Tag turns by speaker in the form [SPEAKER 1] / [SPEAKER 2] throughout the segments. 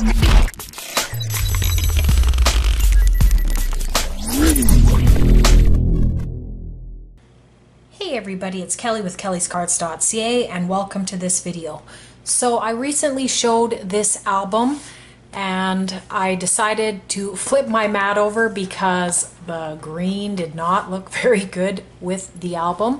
[SPEAKER 1] Hey everybody, it's Kelly with Kellyscards.ca and welcome to this video. So I recently showed this album and I decided to flip my mat over because the green did not look very good with the album.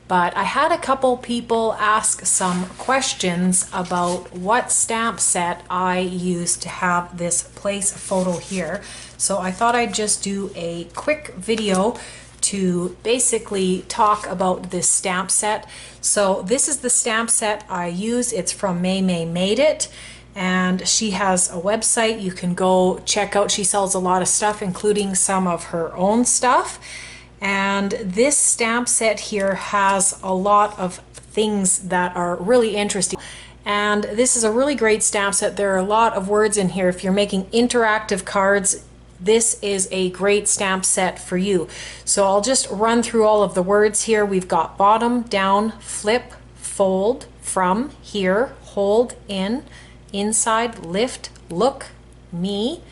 [SPEAKER 1] But I had a couple people ask some questions about what stamp set I used to have this place photo here. So I thought I'd just do a quick video to basically talk about this stamp set. So this is the stamp set I use. It's from May Made It, and she has a website you can go check out. She sells a lot of stuff, including some of her own stuff. And this stamp set here has a lot of things that are really interesting. And this is a really great stamp set. There are a lot of words in here. If you're making interactive cards, this is a great stamp set for you. So I'll just run through all of the words here. We've got bottom, down, flip, fold, from, here, hold, in, inside, lift, look, me,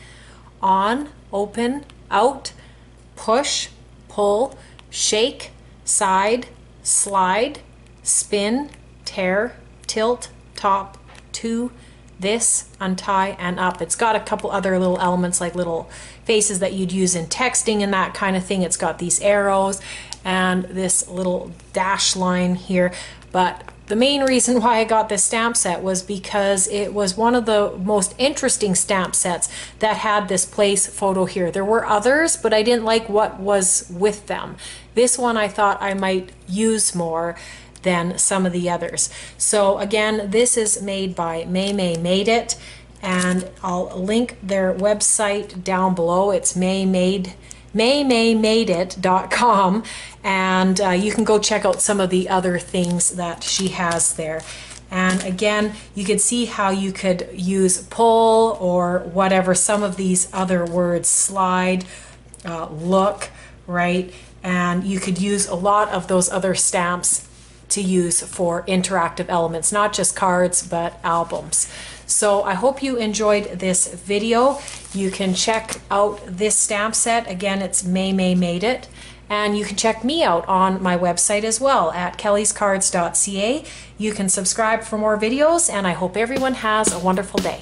[SPEAKER 1] on, open, out, push, pull, shake, side, slide, spin, tear, tilt, top, to, this, untie, and up. It's got a couple other little elements like little faces that you'd use in texting and that kind of thing. It's got these arrows and this little dash line here. But the main reason why I got this stamp set was because it was one of the most interesting stamp sets that had this place photo here. There were others, but I didn't like what was with them. This one I thought I might use more than some of the others. So again, this is made by May Made It, and I'll link their website down below. It's maymaymadeit.com, and you can go check out some of the other things that she has there. And again, you could see how you could use pull or whatever, some of these other words, slide, look, right? And you could use a lot of those other stamps to use for interactive elements, not just cards, but albums. So I hope you enjoyed this video. You can check out this stamp set. Again, it's May Made It. And you can check me out on my website as well at Kellyscards.ca. You can subscribe for more videos, and I hope everyone has a wonderful day.